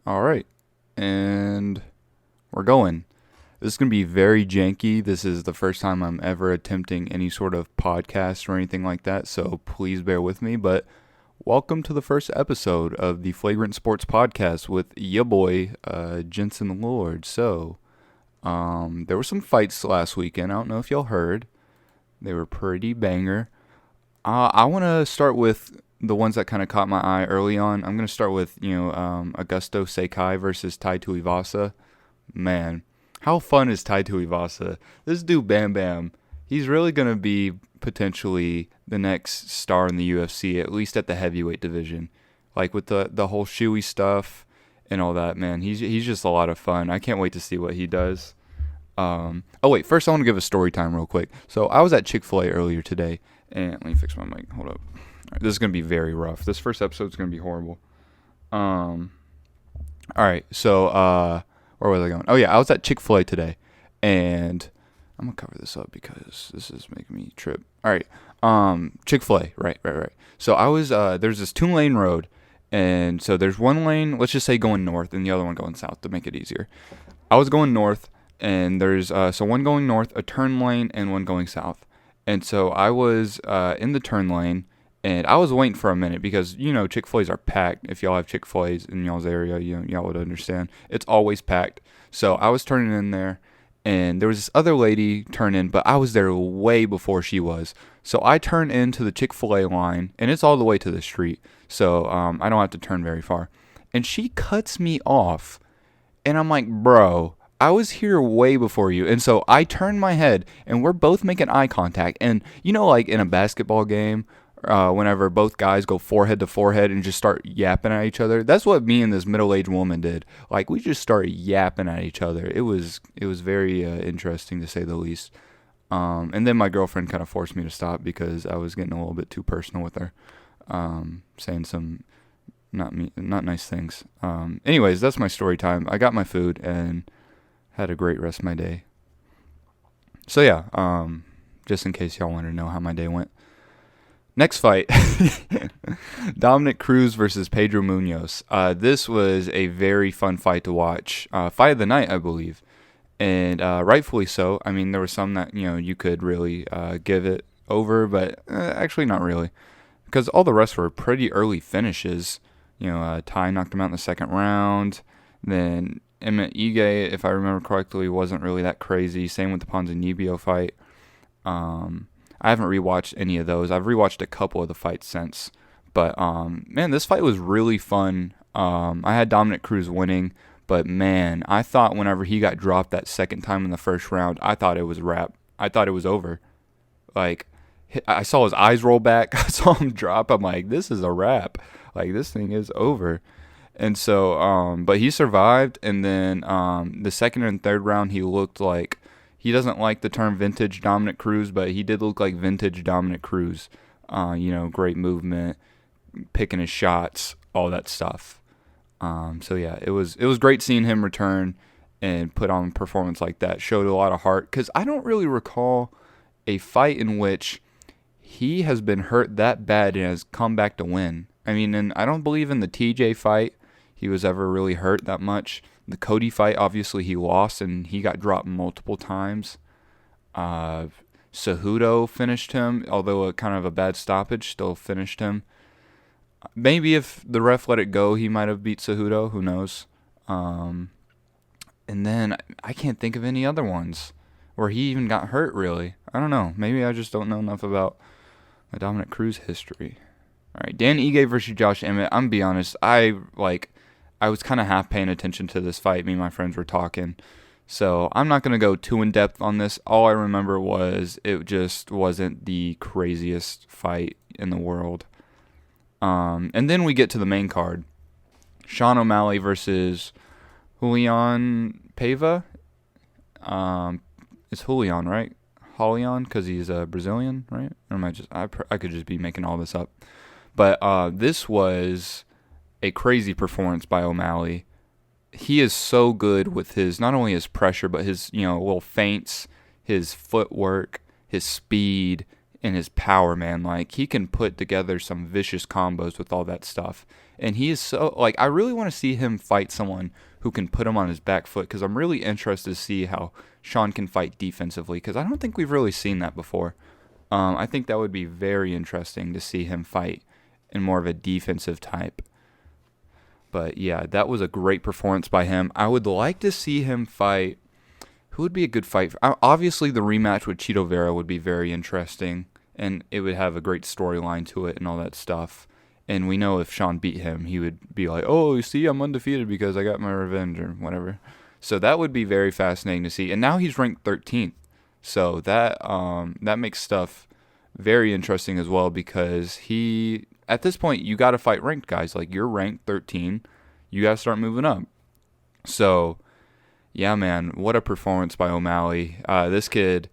All right. And we're going. This is going to be very janky. This is the first time I'm ever attempting any sort of podcast or anything like that, so please bear with me. But welcome to the first episode of the Flagrant Sports Podcast with ya boy, Jensen the Lord. There were some fights last weekend. I don't know if y'all heard. They were pretty banger. I want to start with the ones that kind of caught my eye early on. I'm going to start with, Augusto Seikai versus Tai Tuivasa. Man, how fun is Tai Tuivasa? This dude, Bam Bam, he's really going to be potentially the next star in the UFC, at least at the heavyweight division. Like with the whole shoey stuff and all that, man. He's just a lot of fun. I can't wait to see what he does. Oh wait, first I want to give a story time real quick. So I was at Chick-fil-A earlier today, and let me fix my mic. Hold up. All right, this is gonna be very rough. This first episode is gonna be horrible. Um, all right, where was I going? Oh yeah, I was at Chick-fil-A today, and I'm gonna cover this up because this is making me trip. All right, Chick-fil-A, right. So I was there's this 2-lane road, and so there's one lane, let's just say going north, and the other one going south to make it easier. I was going north, and there's one going north, a turn lane, and one going south. And so I was in the turn lane, and I was waiting for a minute because Chick-fil-A's are packed. If y'all have Chick-fil-A's in y'all's area, y'all would understand. It's always packed. So I was turning in there, and there was this other lady turn in, but I was there way before she was. So I turn into the Chick-fil-A line, and it's all the way to the street. So I don't have to turn very far. And she cuts me off. And I'm like, bro, I was here way before you. And so I turned my head, and we're both making eye contact. And like in a basketball game, whenever both guys go forehead to forehead and just start yapping at each other, that's what me and this middle-aged woman did. Like, we just started yapping at each other. It was very interesting, to say the least. And then my girlfriend kind of forced me to stop because I was getting a little bit too personal with her, saying some not nice things. Anyways, that's my story time. I got my food and had a great rest of my day. So yeah, just in case y'all want to know how my day went. Next fight, Dominic Cruz versus Pedro Munoz. This was a very fun fight to watch. Fight of the night, I believe, and rightfully so. I mean, there were some that you could really give it over, but actually not really, because all the rest were pretty early finishes. Tai knocked him out in the second round. Then Emmett Ige, if I remember correctly, wasn't really that crazy. Same with the Ponzinibio fight. I haven't rewatched any of those. I've rewatched a couple of the fights since. But, man, this fight was really fun. I had Dominic Cruz winning. But, man, I thought whenever he got dropped that second time in the first round, I thought it was wrap. I thought it was over. Like, I saw his eyes roll back. I saw him drop. I'm like, this is a wrap. Like, this thing is over. And so, but he survived. And then the second and third round, he looked like, he doesn't like the term vintage Dominic Cruz, but he did look like vintage Dominic Cruz. Great movement, picking his shots, all that stuff. So yeah, it was great seeing him return and put on a performance like that. Showed a lot of heart, because I don't really recall a fight in which he has been hurt that bad and has come back to win. I mean, and I don't believe in the TJ fight he was ever really hurt that much. The Cody fight, obviously he lost and he got dropped multiple times. Cejudo finished him, although a kind of a bad stoppage, still finished him. Maybe if the ref let it go, he might have beat Cejudo. Who knows? And then I can't think of any other ones where he even got hurt, really. I don't know. Maybe I just don't know enough about my Dominic Cruz history. All right, Dan Ige versus Josh Emmett. I'm gonna be honest. I was kind of half paying attention to this fight. Me and my friends were talking. So I'm not going to go too in depth on this. All I remember was it just wasn't the craziest fight in the world. And then we get to the main card. Sean O'Malley versus Julian Peva. It's Julian, right? Julian, because he's a Brazilian, right? Or am I could just be making all this up. But this was a crazy performance by O'Malley. He is so good with his, not only his pressure, but his little feints, his footwork, his speed, and his power, man. Like, he can put together some vicious combos with all that stuff. And he is so, like, I really want to see him fight someone who can put him on his back foot, because I'm really interested to see how Sean can fight defensively, because I don't think we've really seen that before. I think that would be very interesting to see him fight in more of a defensive type. But yeah, that was a great performance by him. I would like to see him fight. Who would be a good fight? Obviously, the rematch with Chito Vera would be very interesting, and it would have a great storyline to it and all that stuff. And we know if Sean beat him, he would be like, "Oh, you see, I'm undefeated because I got my revenge," or whatever. So that would be very fascinating to see. And now he's ranked 13th, so that makes stuff very interesting as well, because he, at this point, you got to fight ranked guys. Like, you're ranked 13, you got to start moving up. So yeah, man, what a performance by O'Malley. This kid,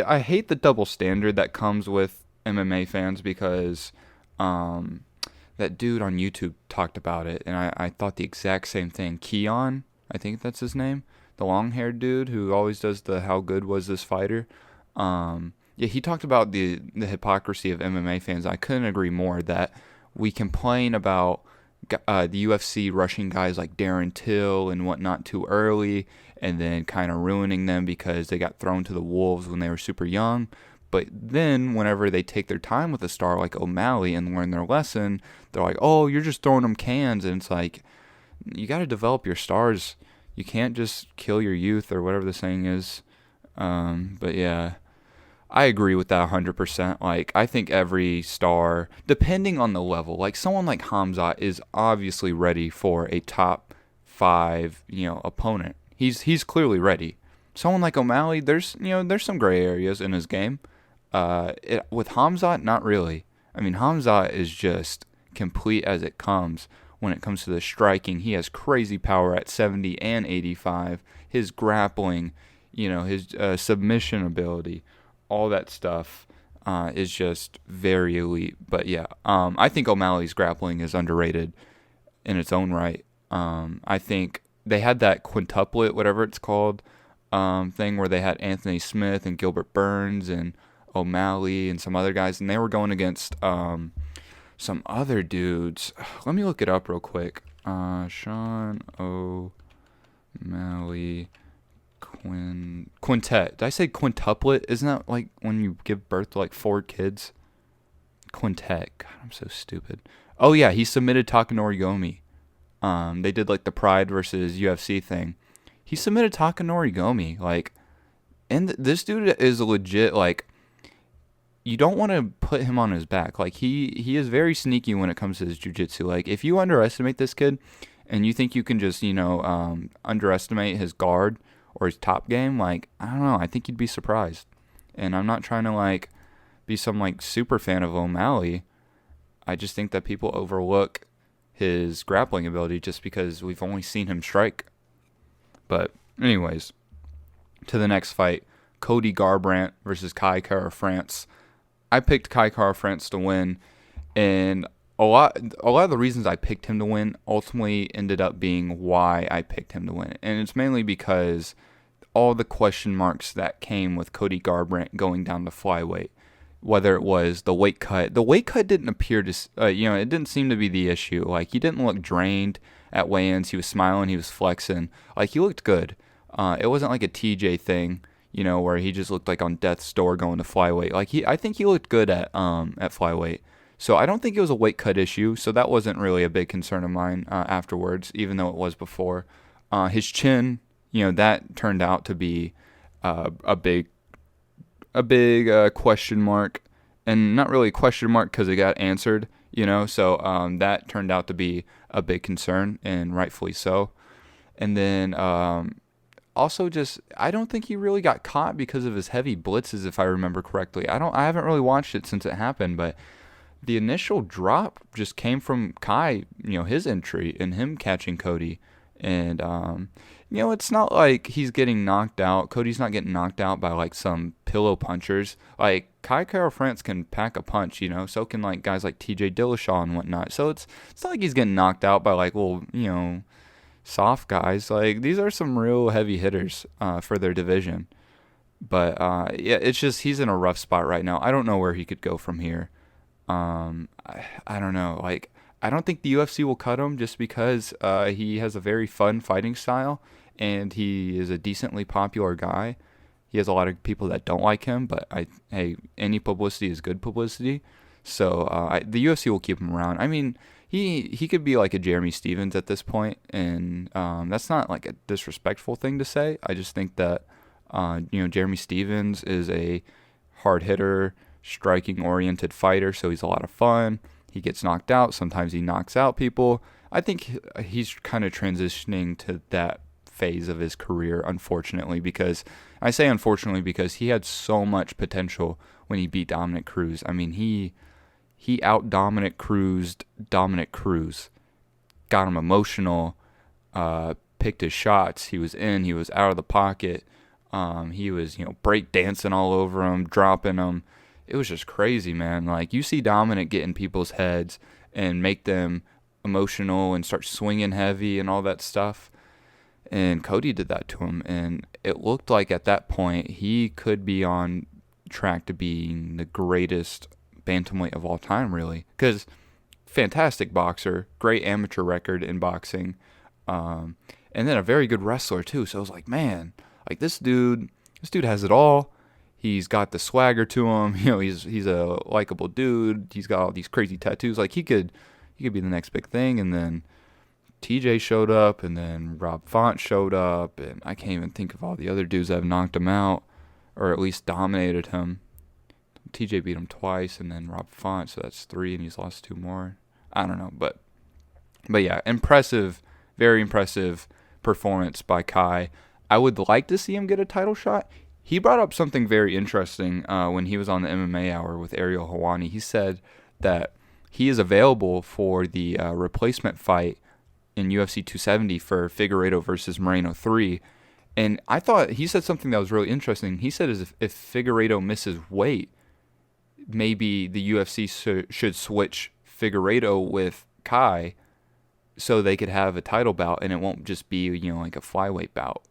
I hate the double standard that comes with MMA fans, because that dude on YouTube talked about it, and I thought the exact same thing. Keon, I think that's his name, the long-haired dude who always does the "how good was this fighter?" Yeah, he talked about the hypocrisy of MMA fans. I couldn't agree more, that we complain about the UFC rushing guys like Darren Till and whatnot too early, and then kind of ruining them because they got thrown to the wolves when they were super young. But then whenever they take their time with a star like O'Malley and learn their lesson, they're like, "Oh, you're just throwing them cans." And it's like, you got to develop your stars. You can't just kill your youth, or whatever the saying is. But yeah, I agree with that 100%. Like, I think every star, depending on the level, like someone like Hamzat is obviously ready for a top 5, opponent. He's clearly ready. Someone like O'Malley, there's some gray areas in his game. With Hamzat, not really. I mean, Hamzat is just complete as it comes when it comes to the striking. He has crazy power at 70 and 85. His grappling, his submission ability, all that stuff is just very elite. But yeah, I think O'Malley's grappling is underrated in its own right. I think they had that quintuplet, whatever it's called, thing where they had Anthony Smith and Gilbert Burns and O'Malley and some other guys, and they were going against some other dudes. Let me look it up real quick. Sean O'Malley quintet. Did I say quintuplet? Isn't that like when you give birth to like 4 kids? Quintet. God, I'm so stupid. Oh yeah, he submitted Takanori Gomi. They did like the Pride versus UFC thing. He submitted Takanori Gomi. Like, and this dude is legit. Like, you don't want to put him on his back. Like, he is very sneaky when it comes to his jiu-jitsu. Like, if you underestimate this kid and you think you can just, underestimate his guard or his top game, like, I don't know, I think you'd be surprised. And I'm not trying to, like, be some, like, super fan of O'Malley. I just think that people overlook his grappling ability just because we've only seen him strike. But anyways, to the next fight, Cody Garbrandt versus Kai Kara-France. I picked Kai Kara-France to win, and a lot of the reasons I picked him to win ultimately ended up being why I picked him to win. And it's mainly because all the question marks that came with Cody Garbrandt going down to flyweight, whether it was the weight cut. The weight cut didn't appear to, it didn't seem to be the issue. Like, he didn't look drained at weigh-ins. He was smiling, he was flexing. Like, he looked good. It wasn't like a TJ thing, where he just looked like on death's door going to flyweight. Like, I think he looked good at flyweight. So I don't think it was a weight cut issue. So that wasn't really a big concern of mine afterwards, even though it was before. His chin, that turned out to be a big question mark, and not really a question mark because it got answered, So that turned out to be a big concern, and rightfully so. And then also, just, I don't think he really got caught because of his heavy blitzes, if I remember correctly. I haven't really watched it since it happened, but the initial drop just came from Kai, his entry and him catching Cody. And, it's not like he's getting knocked out. Cody's not getting knocked out by, like, some pillow punchers. Like, Kai Kara-France can pack a punch, so can, like, guys like TJ Dillashaw and whatnot. So it's not like he's getting knocked out by, like, soft guys. Like, these are some real heavy hitters for their division. But yeah, it's just he's in a rough spot right now. I don't know where he could go from here. I don't know. Like, I don't think the UFC will cut him just because he has a very fun fighting style and he is a decently popular guy. He has a lot of people that don't like him, but hey, any publicity is good publicity. So the UFC will keep him around. I mean, he could be like a Jeremy Stevens at this point, and that's not like a disrespectful thing to say. I just think that Jeremy Stevens is a hard hitter, striking oriented fighter, so he's a lot of fun. He gets knocked out. Sometimes he knocks out people. I think he's kind of transitioning to that phase of his career, unfortunately, because I say unfortunately because he had so much potential when he beat Dominic Cruz. I mean, he out Dominic Cruz, got him emotional, picked his shots. He was in, he was out of the pocket. He was, break dancing all over him, dropping him. It was just crazy, man. Like, you see Dominic get in people's heads and make them emotional and start swinging heavy and all that stuff. And Cody did that to him. And it looked like at that point he could be on track to being the greatest bantamweight of all time, really. Because fantastic boxer, great amateur record in boxing, and then a very good wrestler, too. So I was like, man, like this dude has it all. He's got the swagger to him. He's a likable dude. He's got all these crazy tattoos. Like he could be the next big thing. And then TJ showed up, and then Rob Font showed up, and I can't even think of all the other dudes that have knocked him out, or at least dominated him. TJ beat him twice, and then Rob Font, so that's 3, and he's lost 2 more. I don't know, but yeah, impressive, very impressive performance by Kai. I would like to see him get a title shot. He brought up something very interesting when he was on the MMA Hour with Ariel Helwani. He said that he is available for the replacement fight in UFC 270 for Figueiredo versus Moreno 3. And I thought he said something that was really interesting. He said if Figueiredo misses weight, maybe the UFC should switch Figueiredo with Kai so they could have a title bout and it won't just be, like a flyweight bout.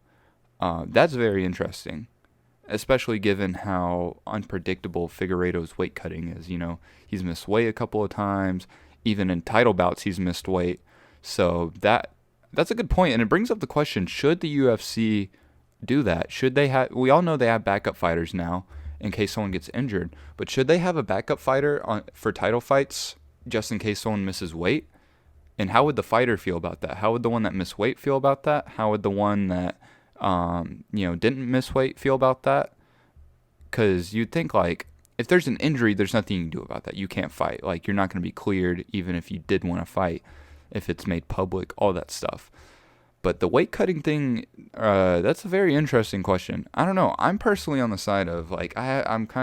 That's very interesting, especially given how unpredictable Figueiredo's weight cutting is. He's missed weight a couple of times. Even in title bouts, he's missed weight. So that's a good point, and it brings up the question: should the UFC do that? Should they have? We all know they have backup fighters now in case someone gets injured, but should they have a backup fighter for title fights just in case someone misses weight? And how would the fighter feel about that? How would the one that missed weight feel about that? How would the one that didn't miss weight feel about that? Because you'd think, like, if there's an injury, there's nothing you can do about that. You can't fight. Like, you're not going to be cleared even if you did want to fight, if it's made public, all that stuff. But the weight cutting thing, that's a very interesting question. I don't know. I'm personally on the side of, like, I haven't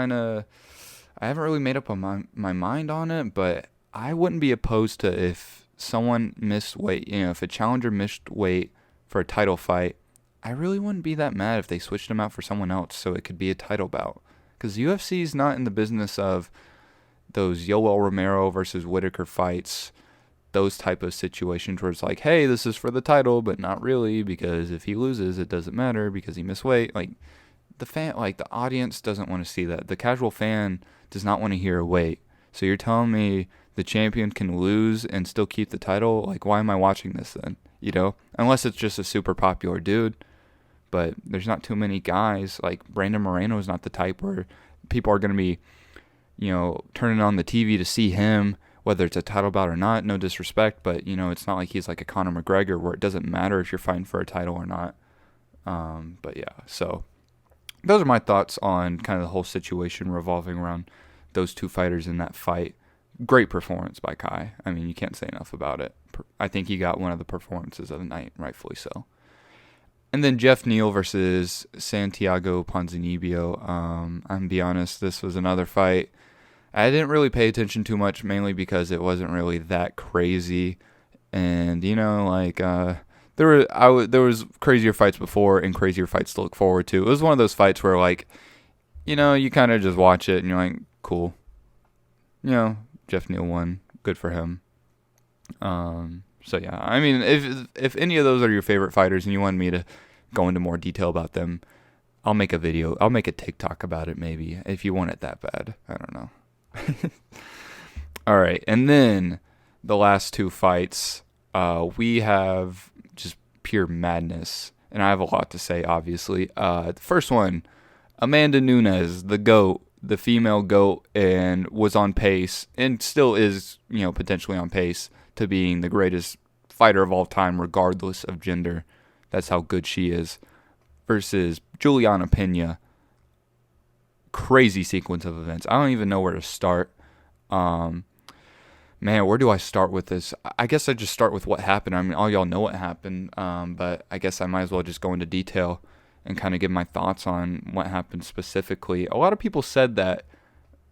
really made up my mind on it, but I wouldn't be opposed to if someone missed weight, if a challenger missed weight for a title fight. I really wouldn't be that mad if they switched him out for someone else so it could be a title bout. Because UFC is not in the business of those Yoel Romero versus Whitaker fights, those type of situations where it's like, hey, this is for the title, but not really, because if he loses, it doesn't matter because he missed weight. Like the audience doesn't want to see that. The casual fan does not want to hear weight. So you're telling me the champion can lose and still keep the title? Like, why am I watching this then? Unless it's just a super popular dude. But there's not too many guys. Like, Brandon Moreno is not the type where people are going to be, turning on the TV to see him, whether it's a title bout or not. No disrespect, but, it's not like he's like a Conor McGregor where it doesn't matter if you're fighting for a title or not. But, yeah, so those are my thoughts on kind of the whole situation revolving around those two fighters in that fight. Great performance by Kai. I mean, you can't say enough about it. I think he got one of the performances of the night, rightfully so. And then Jeff Neal versus Santiago Ponzinibio. I'm going to be honest, this was another fight I didn't really pay attention too much, mainly because it wasn't really that crazy. And, there was crazier fights before and crazier fights to look forward to. It was one of those fights where, you kind of just watch it and you're like, cool. Jeff Neal won. Good for him. So yeah, I mean, if any of those are your favorite fighters and you want me to go into more detail about them, I'll make a video. I'll make a TikTok about it maybe if you want it that bad. I don't know. All right, and then the last two fights, we have just pure madness, and I have a lot to say. Obviously, the first one, Amanda Nunes, the GOAT, the female GOAT, and was on pace, and still is, potentially on pace to being the greatest fighter of all time, regardless of gender. That's how good she is. Versus Juliana Pena. Crazy sequence of events. I don't even know where to start. Man, where do I start with this? I guess I just start with what happened. I mean, all y'all know what happened, but I guess I might as well just go into detail and kind of give my thoughts on what happened specifically. A lot of people said that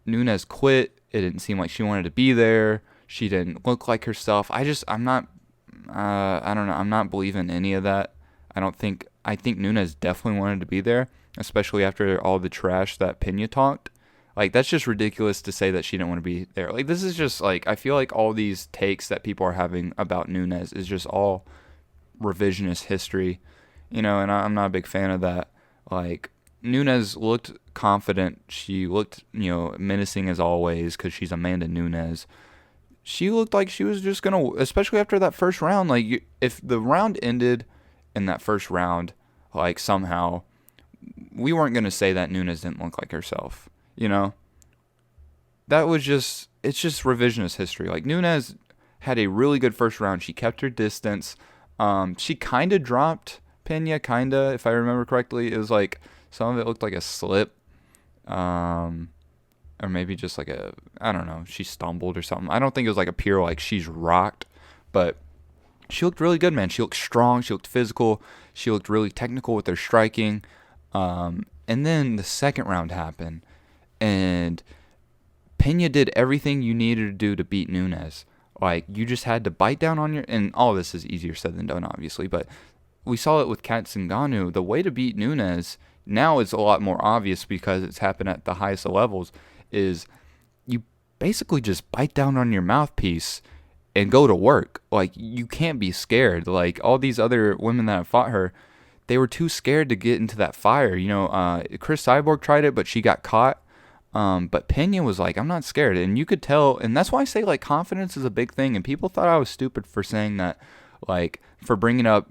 Nunes quit. It didn't seem like she wanted to be there. She didn't look like herself. I don't know. I'm not believing any of that. I think Nunes definitely wanted to be there, especially after all the trash that Pena talked. Like, that's just ridiculous to say that she didn't want to be there. Like, this is just, like, I feel like all these takes that people are having about Nunes is just all revisionist history, and I'm not a big fan of that. Like, Nunes looked confident. She looked, menacing as always because she's Amanda Nunes. She looked like she was just going to, especially after that first round, like, if the round ended in that first round, like, somehow, we weren't going to say that Nunes didn't look like herself. That was it's just revisionist history. Like, Nunes had a really good first round. She kept her distance. She kind of dropped Pena, if I remember correctly. It was like, some of it looked like a slip. Or maybe just like I don't know, she stumbled or something. I don't think it was like a pure, like, she's rocked. But she looked really good, man. She looked strong. She looked physical. She looked really technical with her striking. And then the second round happened. And Pena did everything you needed to do to beat Nunes. Like, you just had to bite down on and all this is easier said than done, obviously, but we saw it with Kat Zingano. The way to beat Nunes now is a lot more obvious because it's happened at the highest levels, is you basically just bite down on your mouthpiece and go to work. Like, you can't be scared. Like, all these other women that have fought her, they were too scared to get into that fire. Chris Cyborg tried it, but she got caught. But Pena was like, I'm not scared. And you could tell, and that's why I say, like, confidence is a big thing. And people thought I was stupid for saying that, like, for bringing up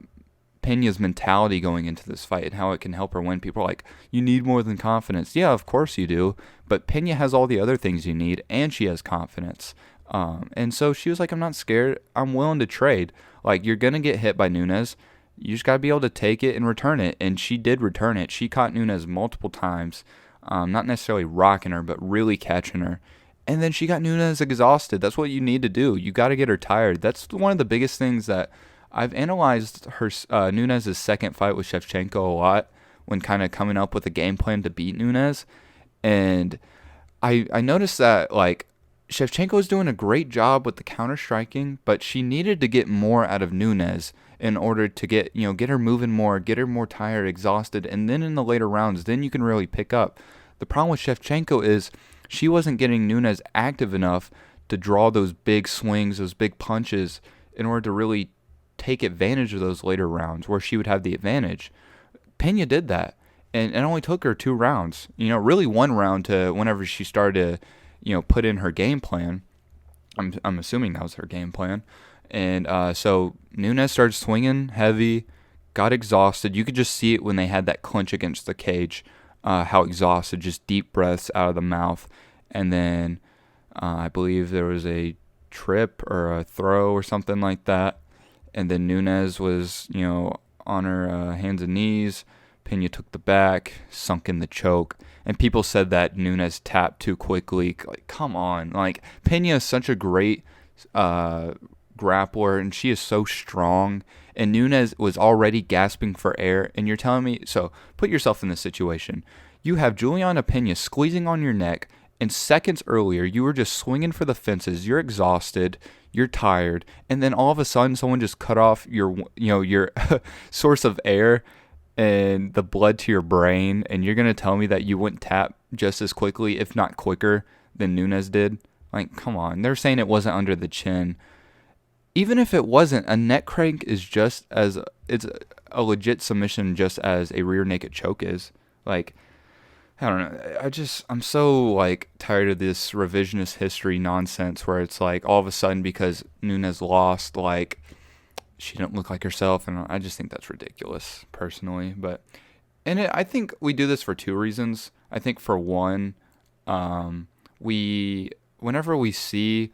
Pena's mentality going into this fight and how it can help her win. People are like, you need more than confidence. Yeah, of course you do. But Pena has all the other things you need, and she has confidence. And so she was like, I'm not scared. I'm willing to trade. Like, you're going to get hit by Nunes. You just got to be able to take it and return it. And she did return it. She caught Nunes multiple times. Not necessarily rocking her, but really catching her. And then she got Nunes exhausted. That's what you need to do. You got to get her tired. That's one of the biggest things that I've analyzed her Nunes' second fight with Shevchenko a lot when kind of coming up with a game plan to beat Nunes. And I noticed that, like, Shevchenko was doing a great job with the counter striking, but she needed to get more out of Nunes in order to get her moving more, get her more tired, exhausted, and then in the later rounds, then you can really pick up. The problem with Shevchenko is she wasn't getting Nunes active enough to draw those big swings, those big punches, in order to really take advantage of those later rounds where she would have the advantage. Pena did that, and it only took her 2 rounds. Really 1 round to whenever she started to, put in her game plan. I'm assuming that was her game plan. And so Nunes started swinging heavy, got exhausted. You could just see it when they had that clinch against the cage, how exhausted, just deep breaths out of the mouth. And then I believe there was a trip or a throw or something like that. And then Nunes was, on her hands and knees. Pena took the back, sunk in the choke. And people said that Nunes tapped too quickly. Like, come on. Like, Pena is such a great grappler, and she is so strong. And Nunes was already gasping for air. And you're telling me, so put yourself in this situation. You have Juliana Pena squeezing on your neck, and seconds earlier, you were just swinging for the fences. You're exhausted. You're tired. And then all of a sudden, someone just cut off your source of air and the blood to your brain, and you're going to tell me that you wouldn't tap just as quickly, if not quicker, than Nunes did? Like, come on. They're saying it wasn't under the chin. Even if it wasn't, a neck crank is just as, it's a legit submission just as a rear naked choke is. Like, I don't know. I'm so like tired of this revisionist history nonsense where it's like all of a sudden because Nunes lost, like she didn't look like herself, and I just think that's ridiculous personally. But I think we do this for two reasons. I think for one, whenever we see,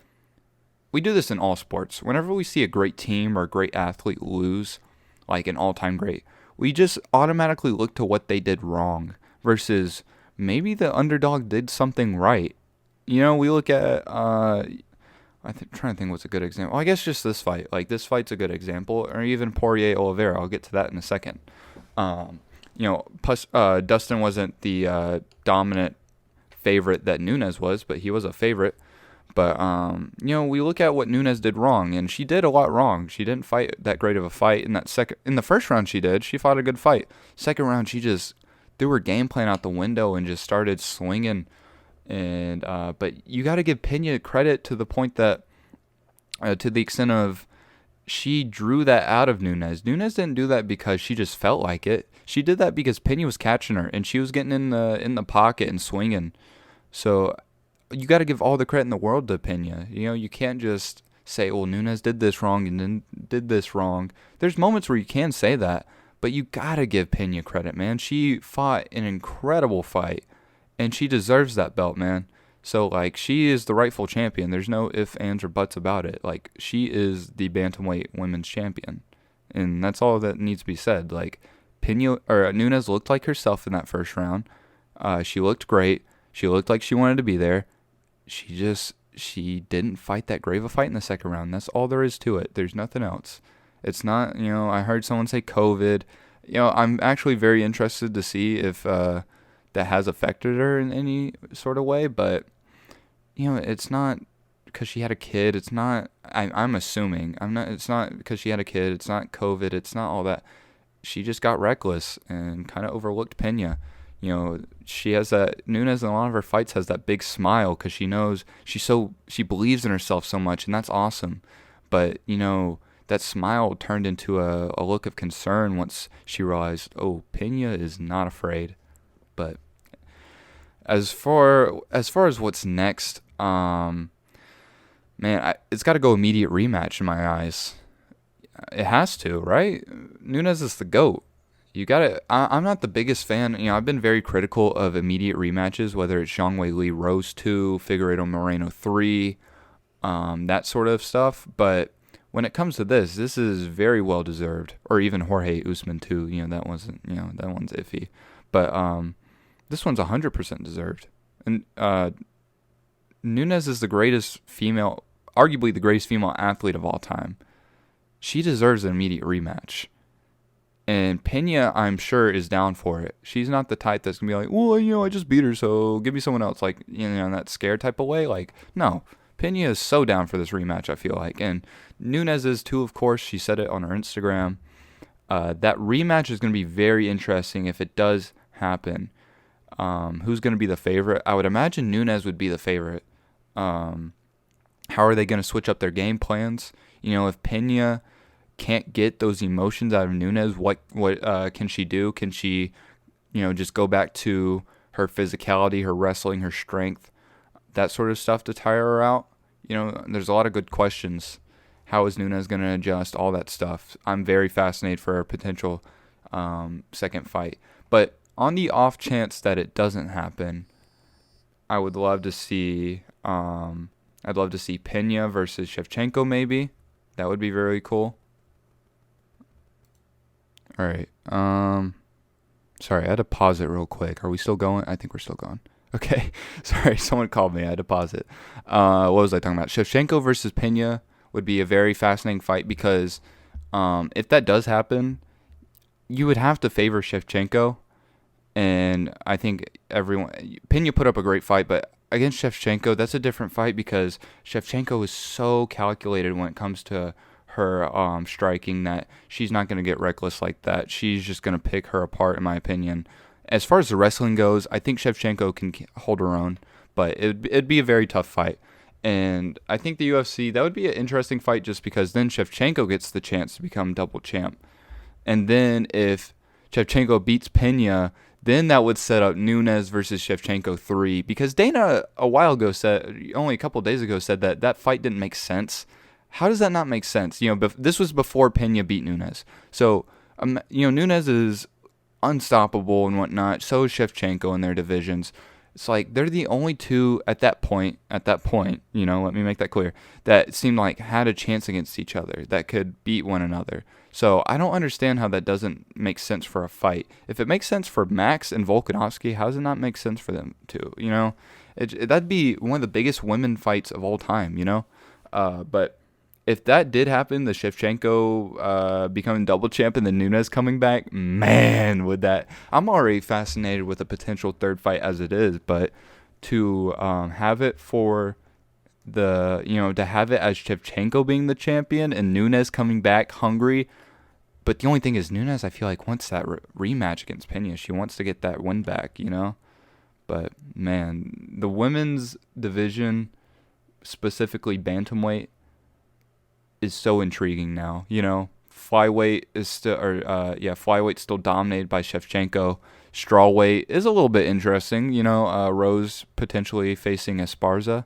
we do this in all sports. Whenever we see a great team or a great athlete lose, like an all-time great, we just automatically look to what they did wrong versus maybe the underdog did something right. We look at, trying to think what's a good example. Well, I guess just this fight. Like, this fight's a good example. Or even Poirier Oliveira. I'll get to that in a second. Plus, Dustin wasn't the dominant favorite that Nunes was, but he was a favorite. But, we look at what Nunes did wrong, and she did a lot wrong. She didn't fight that great of a fight. In the first round she did. She fought a good fight. Second round, she just threw her game plan out the window and just started swinging. And but you got to give Pena credit to the point that, to the extent of, she drew that out of Nunes. Nunes didn't do that because she just felt like it. She did that because Pena was catching her, and she was getting in the pocket and swinging. So you got to give all the credit in the world to Pena. You can't just say, well, Nunes did this wrong and then did this wrong. There's moments where you can say that, but you got to give Pena credit, man. She fought an incredible fight, and she deserves that belt, man. So, like, she is the rightful champion. There's no ifs, ands, or buts about it. Like, she is the bantamweight women's champion, and that's all that needs to be said. Like, Nunes looked like herself in that first round. She looked great. She looked like she wanted to be there. She didn't fight that great of a fight in the second round. That's all there is to it. There's nothing else. It's not, I heard someone say COVID. I'm actually very interested to see if that has affected her in any sort of way, but it's not because she had a kid. It's not, I'm assuming, it's not because she had a kid. It's not COVID. It's not all that. She just got reckless and kind of overlooked Pena. She has that, Nunes in a lot of her fights has that big smile because she knows she believes in herself so much, and that's awesome. But, that smile turned into a look of concern once she realized, oh, Pena is not afraid. But as far as what's next, it's got to go immediate rematch in my eyes. It has to, right? Nunes is the GOAT. You gotta. I'm not the biggest fan. I've been very critical of immediate rematches, whether it's Zhang Weili Rose 2, Figueiredo Moreno 3, that sort of stuff. But when it comes to this is very well deserved. Or even Jorge Usman 2. That wasn't. That one's iffy. But this one's 100% deserved. And Nunes is the greatest female, arguably the greatest female athlete of all time. She deserves an immediate rematch. And Pena, I'm sure, is down for it. She's not the type that's going to be like, well, I just beat her, so give me someone else. Like, in that scared type of way. Like, no. Pena is so down for this rematch, I feel like. And Nunes is too, of course. She said it on her Instagram. That rematch is going to be very interesting if it does happen. Who's going to be the favorite? I would imagine Nunes would be the favorite. How are they going to switch up their game plans? If Pena can't get those emotions out of Nunes, what can she do? Can she, just go back to her physicality, her wrestling, her strength, that sort of stuff to tire her out? There's a lot of good questions. How is Nunes going to adjust? All that stuff. I'm very fascinated for a potential second fight. But on the off chance that it doesn't happen, I would love to see. I'd love to see Pena versus Shevchenko. Maybe that would be very cool. All right. Sorry, I had to pause it real quick. Are we still going? I think we're still going. Okay. Sorry, someone called me. I had to pause it. What was I talking about? Shevchenko versus Pena would be a very fascinating fight because if that does happen, you would have to favor Shevchenko. And I think Pena put up a great fight, but against Shevchenko, that's a different fight because Shevchenko is so calculated when it comes to her striking that she's not going to get reckless like that. She's just going to pick her apart, in my opinion. As far as the wrestling goes, I think Shevchenko can hold her own, but it'd be a very tough fight. And I think the UFC, that would be an interesting fight just because then Shevchenko gets the chance to become double champ. And then if Shevchenko beats Pena, Then that would set up Nunes versus Shevchenko 3, because Dana a while ago only a couple of days ago said that that fight didn't make sense. How does that not make sense? You know, this was before Pena beat Nunes. So, Nunes is unstoppable and whatnot. So is Shevchenko in their divisions. It's like they're the only two at that point, let me make that clear, that seemed like had a chance against each other, that could beat one another. So I don't understand how that doesn't make sense for a fight. If it makes sense for Max and Volkanovski, how does it not make sense for them too? That'd be one of the biggest women fights of all time, But if that did happen, the Shevchenko becoming double champ and the Nunes coming back, man, would that... I'm already fascinated with a potential third fight as it is, but to have it for to have it as Shevchenko being the champion and Nunes coming back hungry. But the only thing is, Nunes, I feel like, wants that rematch against Pena. She wants to get that win back, But, man, the women's division, specifically bantamweight, is so intriguing now. Flyweight is flyweight's still dominated by Shevchenko. Strawweight is a little bit interesting. Rose potentially facing Esparza.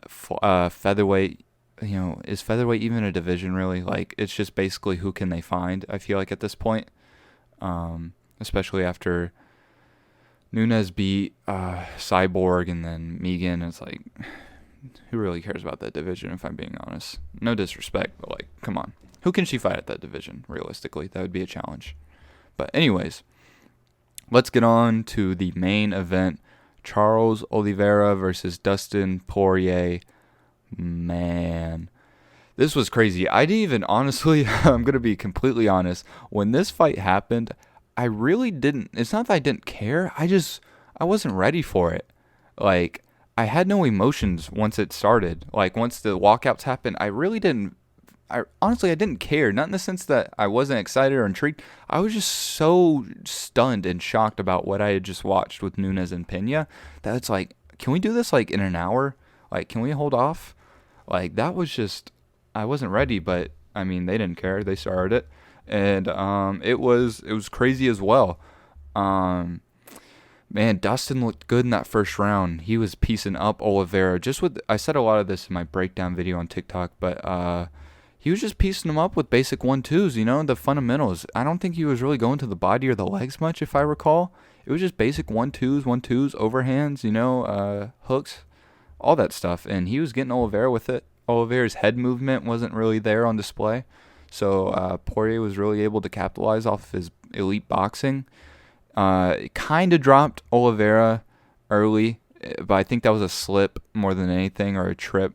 Featherweight, is featherweight even a division really? Like, it's just basically who can they find, I feel like, at this point. Especially after Nunes beat Cyborg and then Megan. It's like, who really cares about that division, if I'm being honest? No disrespect, but, like, come on. Who can she fight at that division, realistically? That would be a challenge. But anyways, let's get on to the main event. Charles Oliveira versus Dustin Poirier. Man, this was crazy. I didn't even, honestly, I'm going to be completely honest. When this fight happened, I really didn't, it's not that I didn't care. I wasn't ready for it. Like, I had no emotions once it started. Like, once the walkouts happened, I didn't care. Not in the sense that I wasn't excited or intrigued. I was just so stunned and shocked about what I had just watched with Nunes and Pena that it's like, can we do this like in an hour? Like, can we hold off? Like, that was just, I wasn't ready, but I mean, they didn't care. They started it. And it was crazy as well. Man, Dustin looked good in that first round. He was piecing up Oliveira. I said a lot of this in my breakdown video on TikTok, but he was just piecing them up with basic 1-2s, the fundamentals. I don't think he was really going to the body or the legs much, if I recall. It was just basic 1-2s, overhands, hooks, all that stuff. And he was getting Oliveira with it. Oliveira's head movement wasn't really there on display. So Poirier was really able to capitalize off of his elite boxing. It kind of dropped Oliveira early, but I think that was a slip more than anything, or a trip.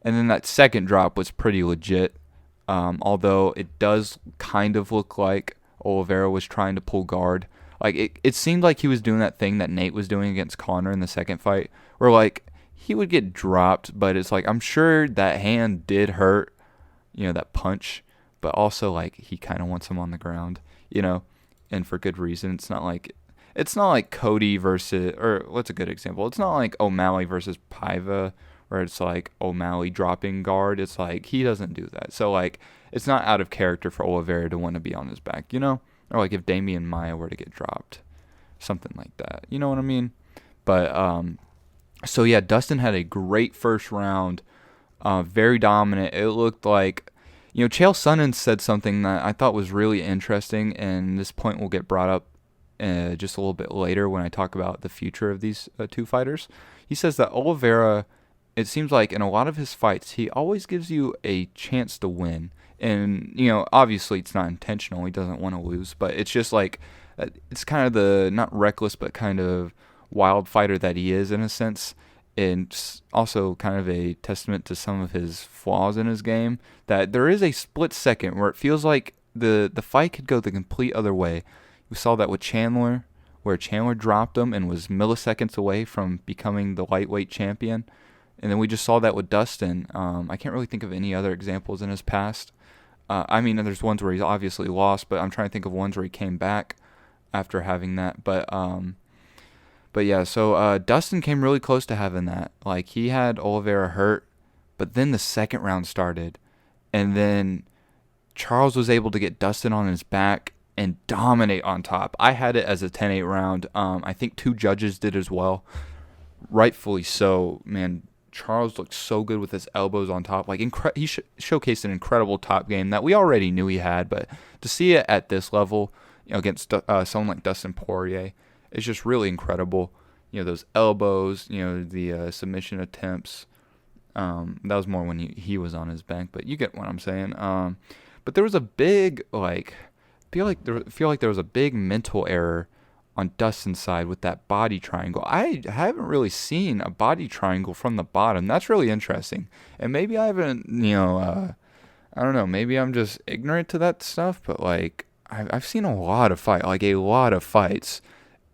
And then that second drop was pretty legit, although it does kind of look like Oliveira was trying to pull guard. Like, it seemed like he was doing that thing that Nate was doing against Conor in the second fight, where, like, he would get dropped, but it's like, I'm sure that hand did hurt, that punch, but also, like, he kind of wants him on the ground, and for good reason. It's not like Cody versus, or what's a good example? It's not like O'Malley versus Peva, where it's like O'Malley dropping guard. It's like, he doesn't do that. So, like, it's not out of character for Oliveira to want to be on his back, Or like if Damian Maia were to get dropped, something like that. You know what I mean? But, so yeah, Dustin had a great first round, very dominant. It looked like, Chael Sonnen said something that I thought was really interesting, and this point will get brought up just a little bit later when I talk about the future of these two fighters. He says that Oliveira, it seems like in a lot of his fights, he always gives you a chance to win. And, obviously it's not intentional. He doesn't want to lose. But it's just like, it's kind of the, not reckless, but kind of wild fighter that he is in a sense. And also kind of a testament to some of his flaws in his game. That there is a split second where it feels like the fight could go the complete other way. We saw that with Chandler, where Chandler dropped him and was milliseconds away from becoming the lightweight champion. And then we just saw that with Dustin. I can't really think of any other examples in his past. I mean, there's ones where he's obviously lost, but I'm trying to think of ones where he came back after having that. But yeah, so Dustin came really close to having that. Like, he had Oliveira hurt, but then the second round started. And then Charles was able to get Dustin on his back and dominate on top. I had it as a 10-8 round. I think 2 judges did as well. Rightfully so, man. Charles looked so good with his elbows on top. Like he showcased an incredible top game that we already knew he had, but to see it at this level, against someone like Dustin Poirier, is just really incredible. Those elbows, the submission attempts. That was more when he was on his back, but you get what I'm saying. But there was a big feel like there was a big mental error on Dustin's side with that body triangle. I haven't really seen a body triangle from the bottom. That's really interesting. And maybe I haven't, I don't know, maybe I'm just ignorant to that stuff, but I've seen a lot of fights.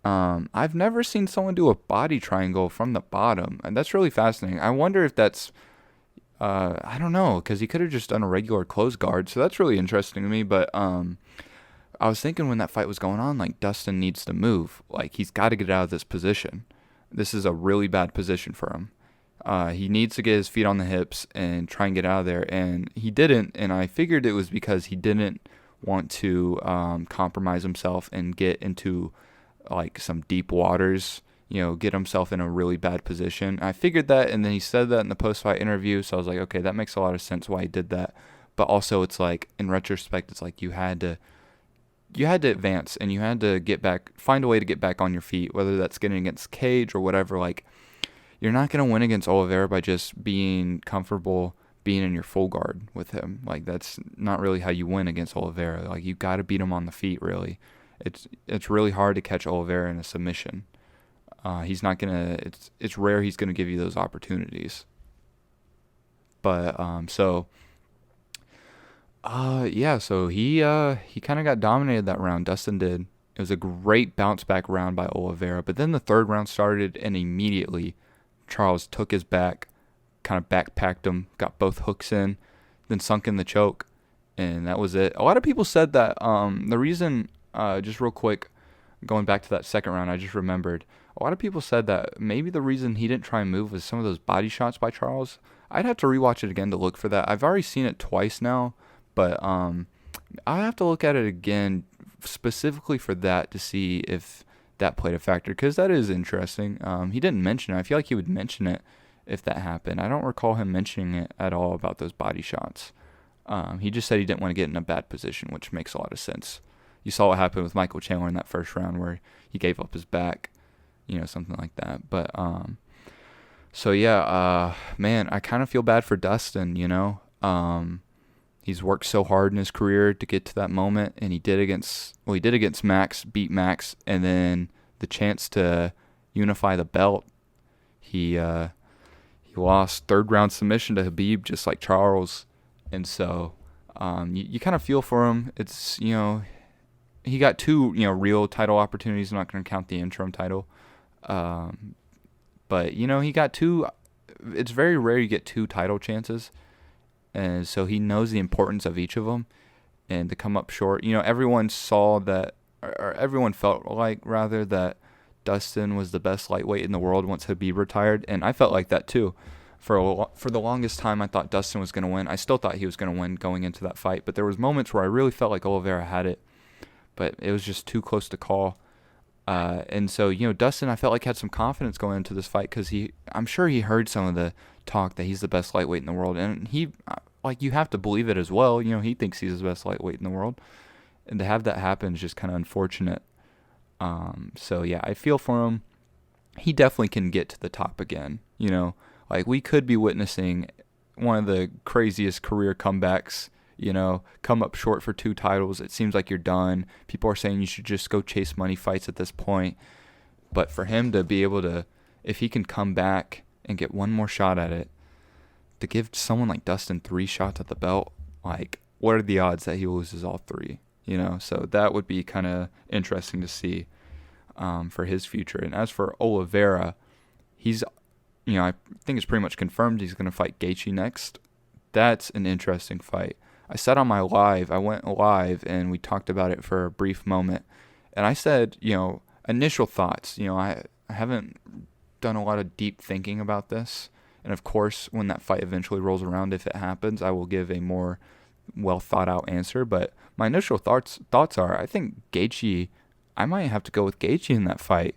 I've never seen someone do a body triangle from the bottom, and that's really fascinating. I wonder if that's, I don't know, because he could have just done a regular close guard, so that's really interesting to me, but, I was thinking when that fight was going on, Dustin needs to move. He's got to get out of this position. This is a really bad position for him. He needs to get his feet on the hips and try and get out of there. And he didn't. And I figured it was because he didn't want to compromise himself and get into some deep waters, get himself in a really bad position. I figured that, and then he said that in the post-fight interview. So I was like, okay, that makes a lot of sense why he did that. But also it's in retrospect, it's you had to advance, and you had to get back, find a way to get back on your feet, whether that's getting against Cage or whatever. You're not going to win against Oliveira by just being comfortable being in your full guard with him. That's not really how you win against Oliveira. You got to beat him on the feet, really. It's really hard to catch Oliveira in a submission. He's not going to, it's rare he's going to give you those opportunities. But, so he kind of got dominated that round. Dustin did. It was a great bounce back round by Oliveira. But then the third round started, and immediately Charles took his back, kind of backpacked him, got both hooks in, then sunk in the choke, and that was it. A lot of people said that the reason, just real quick, going back to that second round, I just remembered, a lot of people said that maybe the reason he didn't try and move was some of those body shots by Charles. I'd have to rewatch it again to look for that. I've already seen it twice now. But I'll have to look at it again specifically for that to see if that played a factor, because that is interesting. He didn't mention it. I feel like he would mention it if that happened. I don't recall him mentioning it at all about those body shots. He just said he didn't want to get in a bad position, which makes a lot of sense. You saw what happened with Michael Chandler in that first round where he gave up his back, something like that. But so yeah, man, I kind of feel bad for Dustin, He's worked so hard in his career to get to that moment, and he did against Max, beat Max, and then the chance to unify the belt, he lost third round submission to Habib, just like Charles, and so you kind of feel for him. It's he got 2 real title opportunities. I'm not going to count the interim title, but he got 2. It's very rare you get 2 title chances. And so he knows the importance of each of them, and to come up short, everyone saw that, or everyone felt rather that Dustin was the best lightweight in the world once Habib retired, and I felt like that too. For the longest time, I thought Dustin was going to win. I still thought he was going to win going into that fight, but there was moments where I really felt like Oliveira had it, but it was just too close to call. And so, Dustin, I felt like had some confidence going into this fight because I'm sure he heard some of the talk that he's the best lightweight in the world, and he, you have to believe it as well. He thinks he's the best lightweight in the world, and to have that happen is just kind of unfortunate. So yeah, I feel for him. He definitely can get to the top again. We could be witnessing one of the craziest career comebacks. Come up short for 2 titles. It seems like you're done. People are saying you should just go chase money fights at this point. But for him to be able to, if he can come back and get one more shot at it, to give someone like Dustin 3 shots at the belt, what are the odds that he loses all 3? So that would be kind of interesting to see for his future. And as for Oliveira, he's, I think it's pretty much confirmed he's going to fight Gaethje next. That's an interesting fight. I said on my live, I went live and we talked about it for a brief moment. And I said, initial thoughts. I haven't done a lot of deep thinking about this. And of course, when that fight eventually rolls around, if it happens, I will give a more well thought out answer, but my initial thoughts are I think Gaethje. I might have to go with Gaethje in that fight,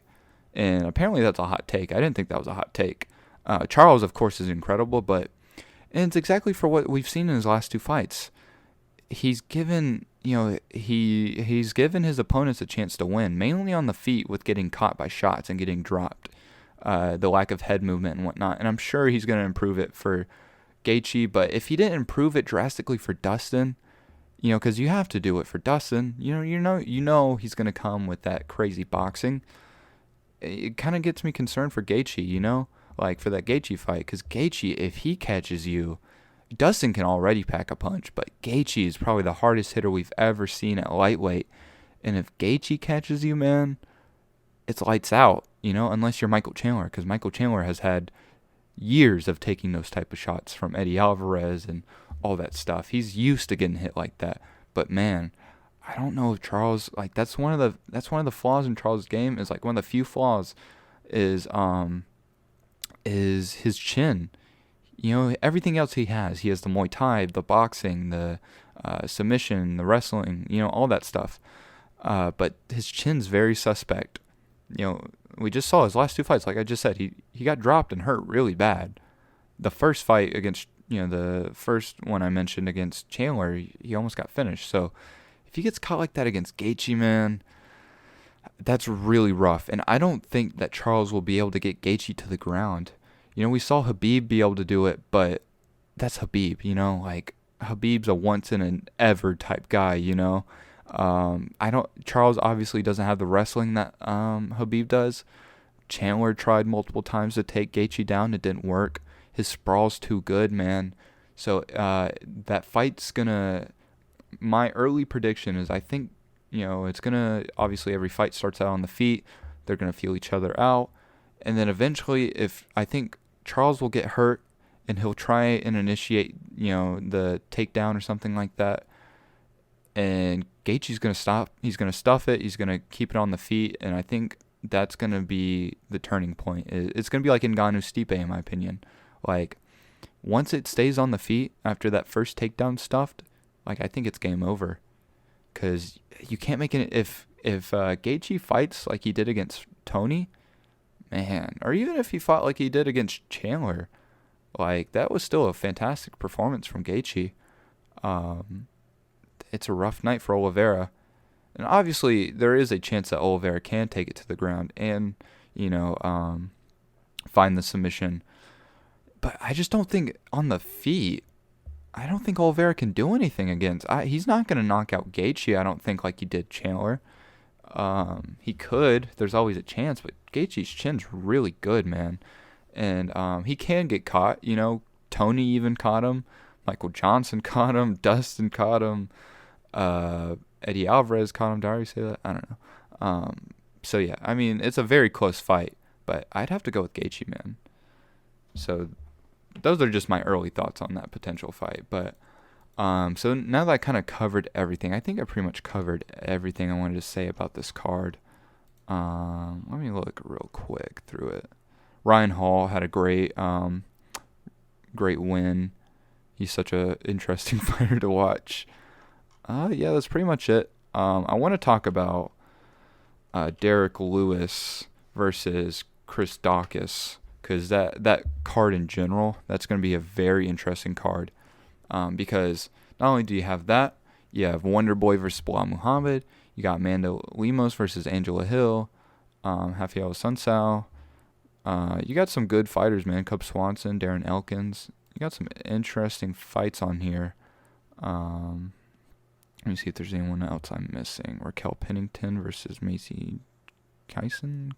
and apparently that's a hot take. I didn't think that was a hot take. Charles, of course, is incredible, and it's exactly for what we've seen in his last two fights. He's given he's given his opponents a chance to win, mainly on the feet with getting caught by shots and getting dropped, the lack of head movement and whatnot. And I'm sure he's going to improve it for Gaethje, but if he didn't improve it drastically for Dustin, because you have to do it for Dustin, you know he's going to come with that crazy boxing. It kind of gets me concerned for Gaethje, like for that Gaethje fight, because Gaethje, if he catches you, Dustin can already pack a punch, but Gaethje is probably the hardest hitter we've ever seen at lightweight. And if Gaethje catches you, man, it's lights out, unless you're Michael Chandler, because Michael Chandler has had years of taking those type of shots from Eddie Alvarez and all that stuff. He's used to getting hit like that. But man, I don't know if Charles, like that's one of the flaws in Charles' game, is like one of the few flaws is his chin. Everything else he has the Muay Thai, the boxing, the submission, the wrestling, all that stuff. But his chin's very suspect. We just saw his last two fights. Like I just said, he got dropped and hurt really bad. The first fight against, the first one I mentioned against Chandler, he almost got finished. So if he gets caught like that against Gaethje, man, that's really rough. And I don't think that Charles will be able to get Gaethje to the ground. We saw Habib be able to do it, but that's Habib, like Habib's a once in an ever type guy, Charles obviously doesn't have the wrestling that Habib does. Chandler tried multiple times to take Gaethje down. It didn't work. His sprawl's too good, man. So that fight's my early prediction is I think, it's obviously every fight starts out on the feet. They're going to feel each other out. And then eventually, I think Charles will get hurt and he'll try and initiate, the takedown or something like that. And Gaethje's going to stop. He's going to stuff it. He's going to keep it on the feet. And I think that's going to be the turning point. It's going to be like Ngannou-Stipe, in my opinion. Like, once it stays on the feet after that first takedown stuffed, like, I think it's game over. Because you can't make it. If Gaethje fights like he did against Tony, man, or even if he fought like he did against Chandler, like, that was still a fantastic performance from Gaethje. It's a rough night for Oliveira. And obviously, there is a chance that Oliveira can take it to the ground and, find the submission. But I just don't think on the feet, I don't think Oliveira can do anything against. He's not going to knock out Gaethje, I don't think, like he did Chandler. He could. There's always a chance, but Gaethje's chin's really good, man. And he can get caught. Tony even caught him. Michael Johnson caught him. Dustin caught him. Eddie Alvarez caught him. Did I already say that? I don't know. So, yeah, I mean, it's a very close fight, but I'd have to go with Gaethje, man. So those are just my early thoughts on that potential fight. But so now that I kind of covered everything, I think I pretty much covered everything I wanted to say about this card. Let me look real quick through it. Ryan Hall had a great win. He's such a interesting fighter to watch. Yeah, that's pretty much it. I want to talk about Derek Lewis versus Chris Dawkis, because that card in general, that's going to be a very interesting card. Because not only do you have that, you have Wonderboy versus Bilal Muhammad. You got Amanda Lemos versus Angela Hill. Rafael Sunsao. You got some good fighters, man. Cub Swanson, Darren Elkins. You got some interesting fights on here. Let me see if there's anyone else I'm missing. Raquel Pennington versus Macy Kyson.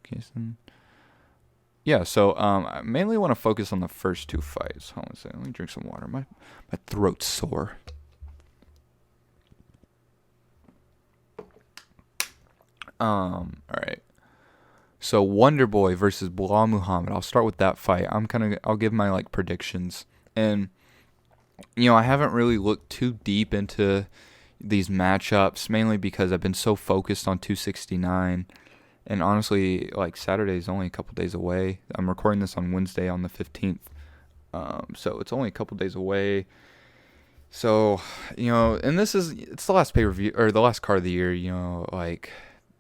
Yeah, so I mainly want to focus on the first two fights. Hold on a second. Let me drink some water. My throat's sore. All right. So Wonderboy versus Bilal Muhammad. I'll start with that fight. I'll give my predictions. And I haven't really looked too deep into these matchups, mainly because I've been so focused on 269. And honestly, Saturday's only a couple days away. I'm recording this on Wednesday on the 15th. So it's only a couple days away. So, and it's the last pay-per-view, or the last card of the year, like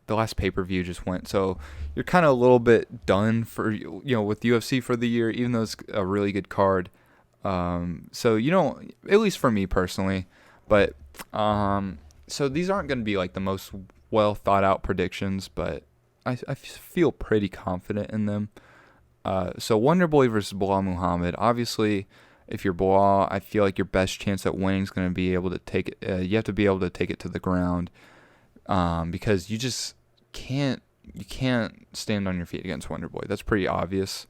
the last pay-per-view just went. So you're kind of a little bit done for, with UFC for the year, even though it's a really good card. So, at least for me personally, but, so these aren't going to be like the most well thought out predictions, but I feel pretty confident in them. So Wonderboy versus Bilal Muhammad. Obviously, if you're Bilal, I feel like your best chance at winning is going to be able to take it. You have to be able to take it to the ground, because you just can't. You can't stand on your feet against Wonderboy. That's pretty obvious.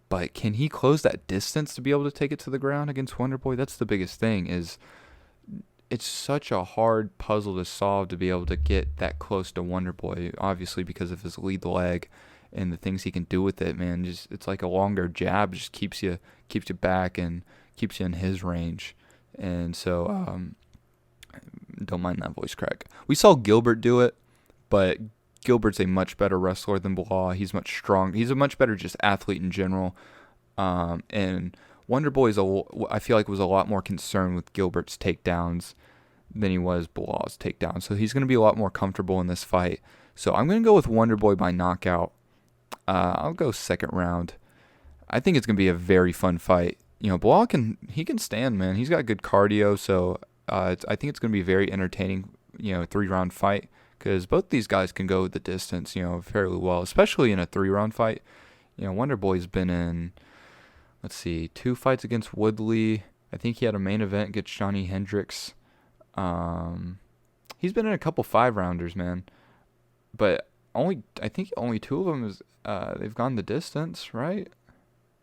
But can he close that distance to be able to take it to the ground against Wonderboy? That's the biggest thing. It's such a hard puzzle to solve to be able to get that close to Wonderboy. Obviously, because of his lead leg and the things he can do with it, man. Just it's like a longer jab, just keeps you back and keeps you in his range. And so, don't mind that voice crack. We saw Gilbert do it, but Gilbert's a much better wrestler than Bilal. He's much strong. He's a much better just athlete in general. And Wonderboy I feel like was a lot more concerned with Gilbert's takedowns than he was Bilal's takedowns. So he's going to be a lot more comfortable in this fight. So I'm going to go with Wonderboy by knockout. I'll go second round. I think it's going to be a very fun fight. Bilal can stand, man. He's got good cardio, so I think it's going to be a very entertaining, 3-round fight, because both these guys can go the distance, fairly well, especially in a 3-round fight. Wonderboy's been in, let's see, 2 fights against Woodley. I think he had a main event against Johnny Hendricks. He's been in a couple 5-rounders, man, but I think only 2 of them is they've gone the distance, right?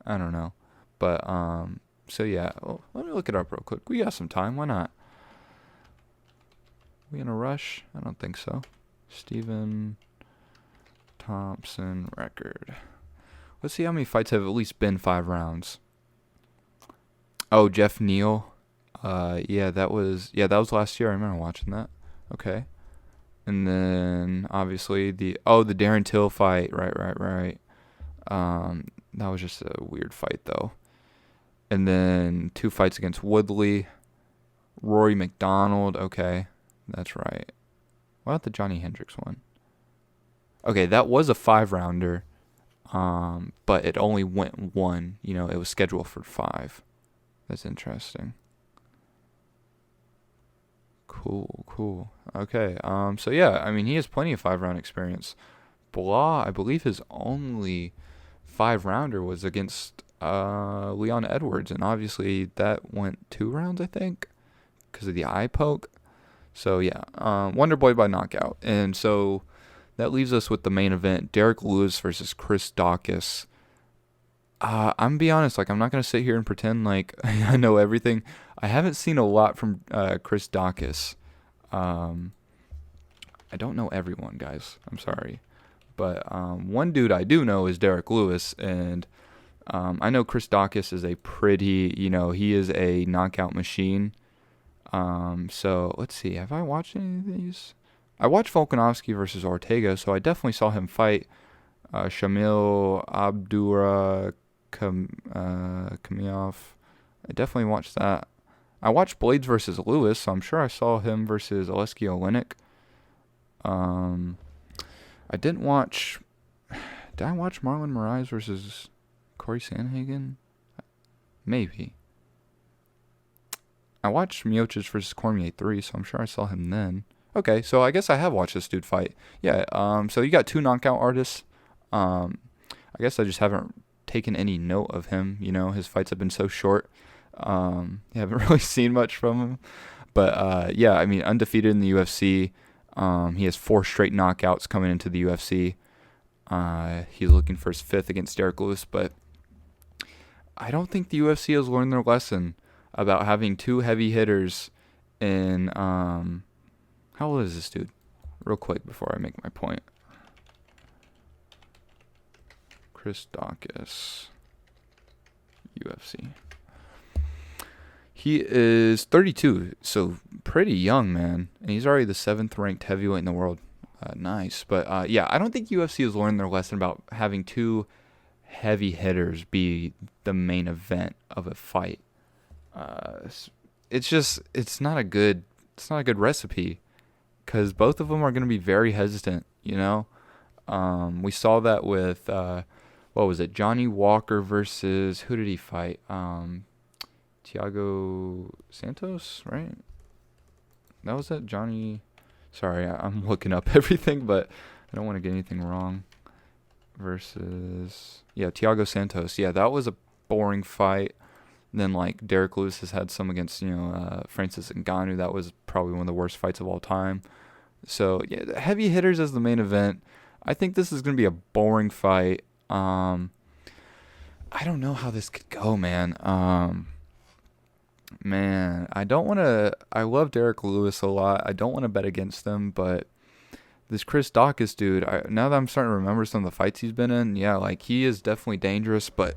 I don't know, but so yeah. Well, let me look it up real quick. We got some time. Why not? We in a rush? I don't think so. Stephen Thompson record. Let's see how many fights have at least been 5 rounds. Oh, Jeff Neal. That was last year. I remember watching that. Okay. And then obviously the Darren Till fight. Right. That was just a weird fight though. And then 2 fights against Woodley. Rory McDonald. Okay. That's right. What about the Johnny Hendricks one? Okay, that was a 5-rounder. But it only went 1. It was scheduled for 5. That's interesting. Cool. Okay. So yeah, I mean, he has plenty of 5-round experience. Bilal, I believe his only 5-rounder was against Leon Edwards, and obviously that went 2 rounds, I think, because of the eye poke. So yeah, Wonderboy by knockout. And so that leaves us with the main event, Derek Lewis versus Chris Dawkis. I'm gonna be honest, like, I'm not gonna sit here and pretend like I know everything. I haven't seen a lot from Chris Dawkis. I don't know everyone, guys. I'm sorry. But one dude I do know is Derek Lewis, and I know Chris Dawkis is a pretty, he is a knockout machine. So let's see. Have I watched any of these? I watched Volkanovski versus Ortega, so I definitely saw him fight Shamil Abdurrahimov. I definitely watched that. I watched Blades versus Lewis, so I'm sure I saw him versus Oleksiy Oleinik. I didn't watch. Did I watch Marlon Moraes versus Corey Sandhagen? Maybe. I watched Miocic versus Cormier 3, so I'm sure I saw him then. Okay, so I guess I have watched this dude fight. Yeah, so you got 2 knockout artists. I guess I just haven't taken any note of him. His fights have been so short. You haven't really seen much from him. But, yeah, I mean, undefeated in the UFC. He has 4 straight knockouts coming into the UFC. He's looking for his 5th against Derek Lewis, but I don't think the UFC has learned their lesson about having 2 heavy hitters in, how old is this dude? Real quick before I make my point. Chris Dawkis, UFC. He is 32, so pretty young, man. And he's already the 7th ranked heavyweight in the world. Nice. But, yeah, I don't think UFC has learned their lesson about having 2 heavy hitters be the main event of a fight. it's not a good recipe because both of them are going to be very hesitant. We saw that with what was it? Johnny Walker versus who did he fight? Thiago Santos, right? That was it, Johnny. Sorry, I'm looking up everything, but I don't want to get anything wrong. Versus Thiago Santos. Yeah, that was a boring fight. Then like Derek Lewis has had some against Francis Ngannou. That was probably one of the worst fights of all time. So yeah, heavy hitters as the main event. I think this is gonna be a boring fight. I don't know how this could go, man. Man, I don't want to. I love Derek Lewis a lot. I don't want to bet against him, but this Chris Dawkis dude. Now that I'm starting to remember some of the fights he's been in, yeah, like he is definitely dangerous. But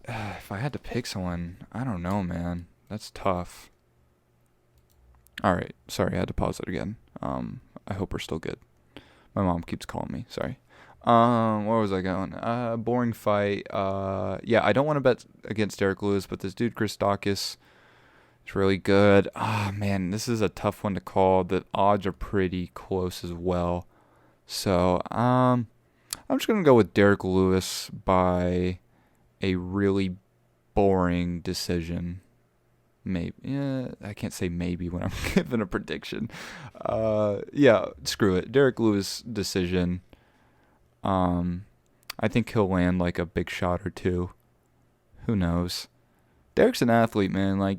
if I had to pick someone, I don't know, man. That's tough. All right, sorry, I had to pause it again. I hope we're still good. My mom keeps calling me. Sorry. Where was I going? Boring fight. Yeah, I don't want to bet against Derek Lewis, but this dude Chris Dawkis is really good. Man, this is a tough one to call. The odds are pretty close as well. So, I'm just gonna go with Derek Lewis by a really boring decision. Maybe. Yeah, I can't say maybe when I'm giving a prediction. Yeah, screw it. Derek Lewis decision. I think he'll land like a big shot or two. Who knows? Derek's an athlete, man. Like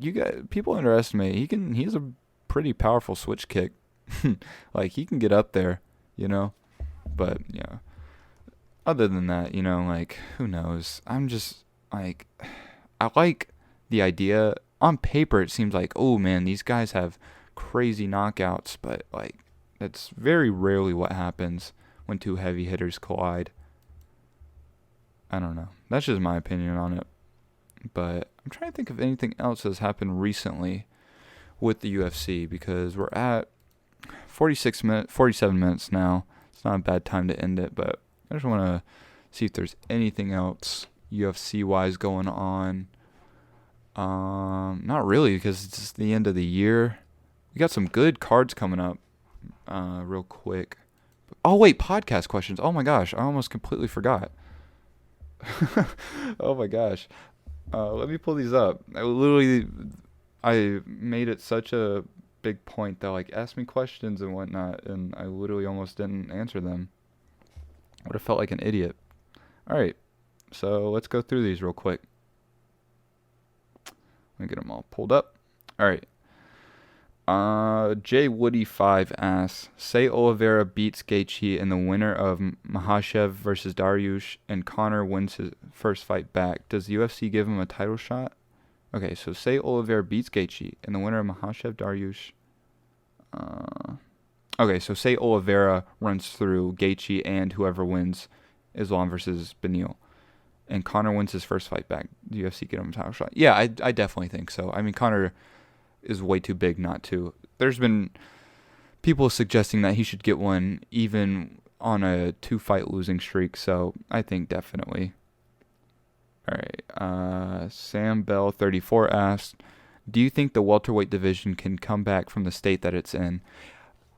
people underestimate. He has a pretty powerful switch kick. Like he can get up there, But yeah. Other than that, like who knows? I'm just like I like the idea. On paper it seems like, oh man, these guys have crazy knockouts, but like that's very rarely what happens when two heavy hitters collide. I don't know. That's just my opinion on it. But I'm trying to think of anything else that's happened recently with the UFC because we're at 47 minutes now. It's not a bad time to end it, but I just want to see if there's anything else UFC-wise going on. Not really because it's the end of the year. We got some good cards coming up real quick. Oh, wait, podcast questions. Oh, my gosh. I almost completely forgot. Oh, my gosh. Let me pull these up. I made it such a big point that, like, ask me questions and whatnot, and I literally almost didn't answer them. I would have felt like an idiot. All right. So let's go through these real quick. Let me get them all pulled up. All right. J Woody 5 asks, say Oliveira beats Gaethje and the winner of Makhachev versus Dariush and Conor wins his first fight back. Does the UFC give him a title shot? Okay, so say Oliveira beats Gaethje and the winner of Makhachev Dariush. Okay, so say Oliveira runs through Gaethje and whoever wins Islam versus Beneil. And Conor wins his first fight back. The UFC give him a title shot. Yeah, I definitely think so. I mean, Conor is way too big not to. There's been people suggesting that he should get one even on a 2-fight losing streak, so I think definitely. All right. Sam Bell 34 asked, do you think the welterweight division can come back from the state that it's in?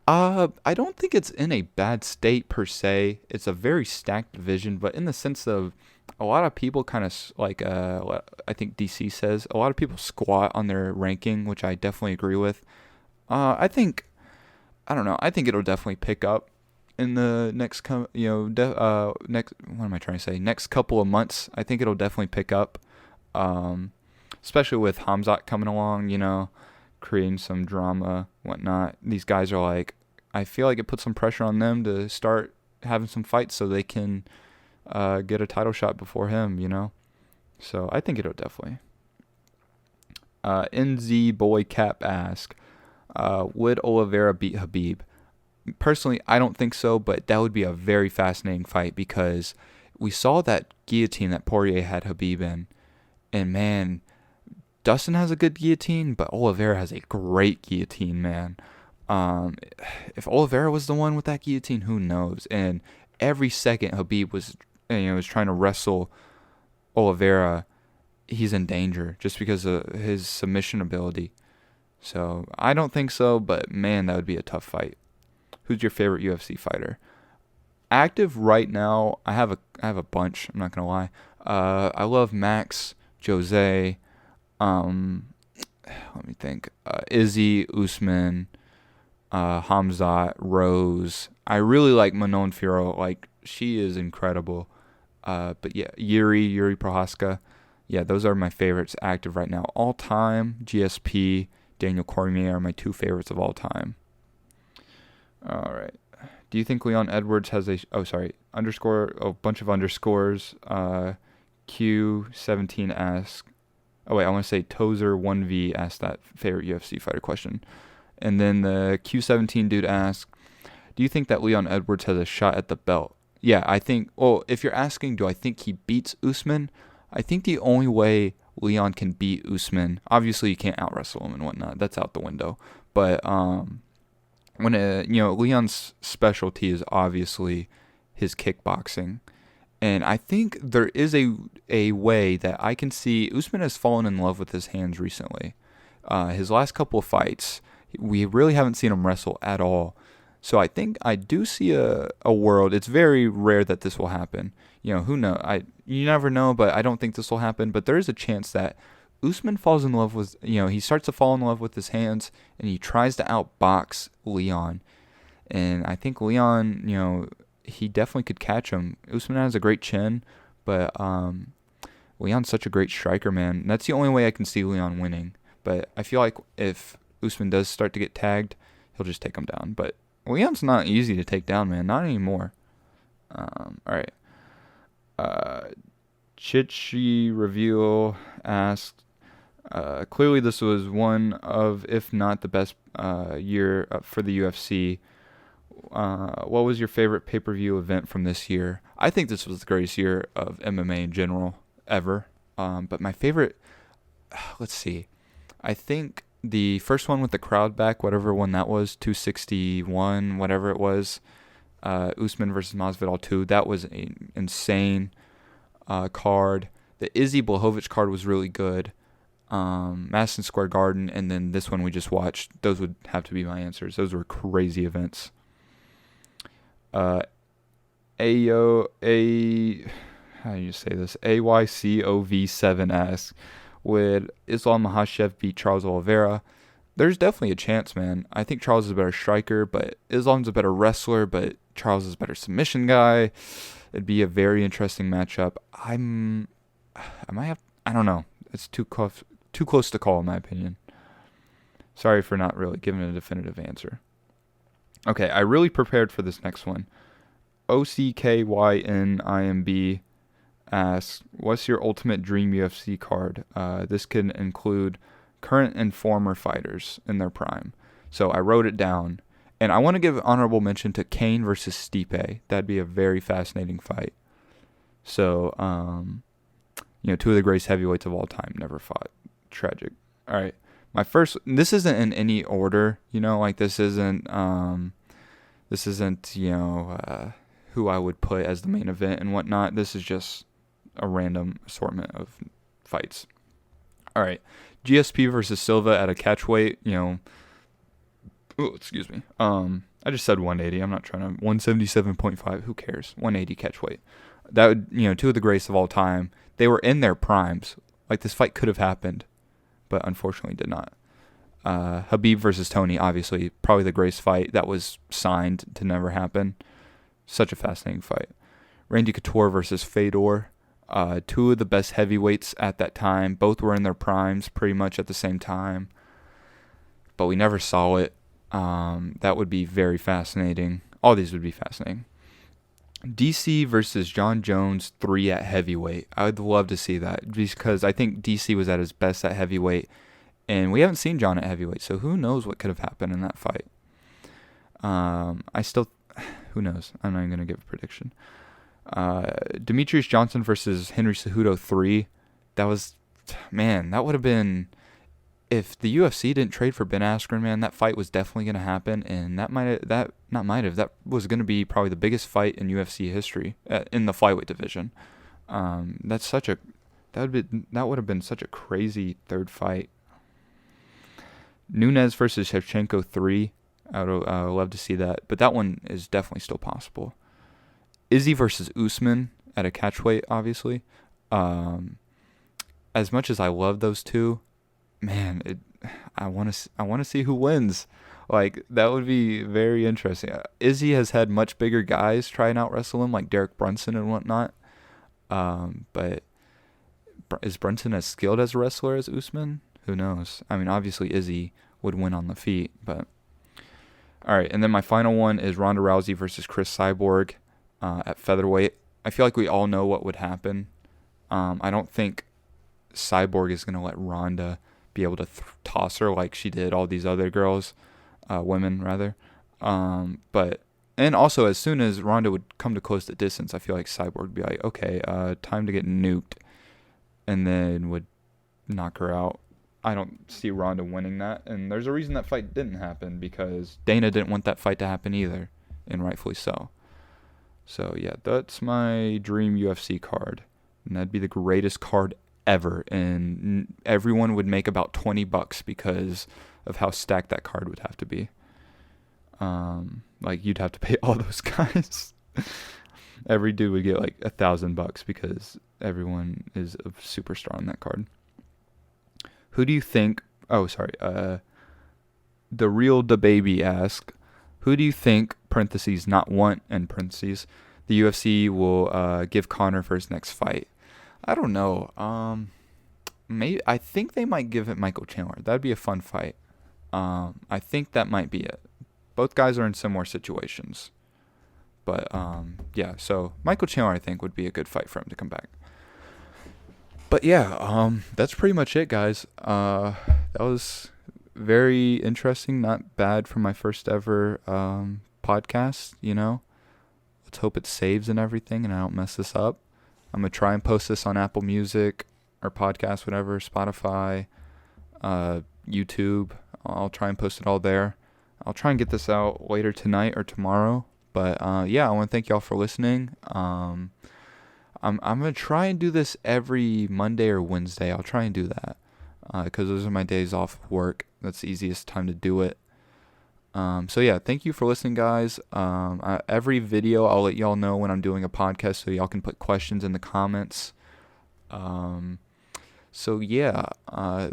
I don't think it's in a bad state per se. It's a very stacked division, but in the sense of a lot of people kind of like, I think DC says, a lot of people squat on their ranking, which I definitely agree with. I think it'll definitely pick up in the next, next couple of months. I think it'll definitely pick up, especially with Hamzat coming along, creating some drama, whatnot. These guys are like, I feel like it puts some pressure on them to start having some fights so they can get a title shot before him, So I think it'll definitely. NZ Boy Cap asked, would Oliveira beat Habib? Personally, I don't think so, but that would be a very fascinating fight because we saw that guillotine that Poirier had Habib in, and man, Dustin has a good guillotine, but Oliveira has a great guillotine, man. If Oliveira was the one with that guillotine, who knows? And every second Habib was trying to wrestle Oliveira, he's in danger just because of his submission ability. So I don't think so, but man, that would be a tough fight. Who's your favorite UFC fighter? Active right now, I have a bunch. I'm not gonna lie. I love Max, Jose. Let me think. Izzy, Usman, Hamzat, Rose. I really like Manon Fiorot. Like, she is incredible. But yeah, Yuri Prohaska. Yeah, those are my favorites active right now. All time, GSP, Daniel Cormier are my two favorites of all time. All right. Do you think Leon Edwards has a bunch of underscores? Q17 asks. Oh wait, I want to say Tozer1V asked that favorite UFC fighter question. And then the Q17 dude asked, do you think that Leon Edwards has a shot at the belt? Yeah, I think, if you're asking, do I think he beats Usman? I think the only way Leon can beat Usman, obviously you can't out-wrestle him and whatnot. That's out the window. But Leon's specialty is obviously his kickboxing. And I think there is a way that I can see Usman has fallen in love with his hands recently. His last couple of fights, we really haven't seen him wrestle at all. So I think I do see a world. It's very rare that this will happen. Who knows? You never know, but I don't think this will happen. But there is a chance that Usman falls in love with, he starts to fall in love with his hands, and he tries to outbox Leon. And I think Leon, he definitely could catch him. Usman has a great chin, but Leon's such a great striker, man. That's the only way I can see Leon winning. But I feel like if Usman does start to get tagged, he'll just take him down. But Leon's not easy to take down, man. Not anymore. All right. Chichi Reveal asked, clearly this was one of, if not the best year for the UFC. What was your favorite pay-per-view event from this year? I think this was the greatest year of MMA in general ever. But my favorite, let's see. I think the first one with the crowd back, whatever one that was, 261, whatever it was, Usman versus Masvidal 2, that was an insane card. The Izzy Blachowicz card was really good. Madison Square Garden, and then this one we just watched. Those would have to be my answers. Those were crazy events. How do you say this? AYCOV7 asks, would Islam Makhachev beat Charles Oliveira? There's definitely a chance, man. I think Charles is a better striker, but Islam's a better wrestler, but Charles is a better submission guy. It'd be a very interesting matchup. I don't know. It's too close to call, in my opinion. Sorry for not really giving a definitive answer. Okay, I really prepared for this next one. OCKYNIMB asks, what's your ultimate dream UFC card? This can include current and former fighters in their prime. So I wrote it down. And I want to give honorable mention to Kane versus Stipe. That'd be a very fascinating fight. So, two of the greatest heavyweights of all time never fought. Tragic. All right. This isn't in any order, this isn't, who I would put as the main event and whatnot. This is just a random assortment of fights. All right. GSP versus Silva at a catchweight, excuse me. I just said 180. I'm not trying to, 177.5. Who cares? 180 catchweight. That would, two of the greatest of all time. They were in their primes. Like, this fight could have happened, but unfortunately did not. Habib versus Tony, obviously, probably the greatest fight that was signed to never happen. Such a fascinating fight. Randy Couture versus Fedor. Two of the best heavyweights at that time. Both were in their primes pretty much at the same time, but we never saw it. That would be very fascinating. All these would be fascinating. DC versus John Jones 3 at heavyweight. I would love to see that because I think DC was at his best at heavyweight, and we haven't seen John at heavyweight, so who knows what could have happened in that fight. Who knows? I'm not even going to give a prediction. Demetrius Johnson versus Henry Cejudo 3. That would have been, if the UFC didn't trade for Ben Askren, man, that fight was definitely going to happen, and that was going to be probably the biggest fight in UFC history in the flyweight division. That's such a That would have been such a crazy third fight. Nunes versus Shevchenko 3. I would love to see that, but that one is definitely still possible. Izzy versus Usman at a catchweight, obviously. As much as I love those two, man, I want to see who wins. Like, that would be very interesting. Izzy has had much bigger guys try and out wrestle him, like Derek Brunson and whatnot. But is Brunson as skilled as a wrestler as Usman? Who knows? I mean, obviously Izzy would win on the feet, but all right. And then my final one is Ronda Rousey versus Chris Cyborg at featherweight. I feel like we all know what would happen. I don't think Cyborg is gonna let Ronda be able to toss her like she did all these other girls, women rather. But and also as soon as Ronda would come to close the distance, I feel like Cyborg would be like, okay, time to get nuked, and then would knock her out. I don't see Ronda winning that, and there's a reason that fight didn't happen, because Dana didn't want that fight to happen either, and rightfully so. So yeah, that's my dream UFC card, and that'd be the greatest card ever, and everyone would make about $20 because of how stacked that card would have to be. Like, you'd have to pay all those guys. Every dude would get like $1,000 because everyone is a superstar on that card. Who do you think? Oh, sorry. The real DaBaby asked, who do you think (parentheses not want and parentheses) the UFC will give Conor for his next fight? I don't know. Maybe I think they might give it Michael Chandler. That'd be a fun fight. I think that might be it. Both guys are in similar situations. But yeah, so Michael Chandler I think would be a good fight for him to come back. But yeah, that's pretty much it, guys. That was very interesting, not bad for my first ever podcast, you know. Let's hope it saves and everything and I don't mess this up. I'm going to try and post this on Apple Music or podcast, whatever, Spotify, YouTube. I'll try and post it all there. I'll try and get this out later tonight or tomorrow. But yeah, I want to thank y'all for listening. I'm going to try and do this every Monday or Wednesday. I'll try and do that because those are my days off of work. That's the easiest time to do it. So yeah, thank you for listening, guys. Every video, I'll let y'all know when I'm doing a podcast so y'all can put questions in the comments. So yeah,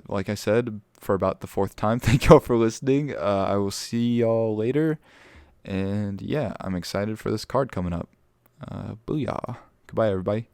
like I said, for about the 4th time, thank y'all for listening. I will see y'all later. And yeah, I'm excited for this card coming up. Booyah. Goodbye, everybody.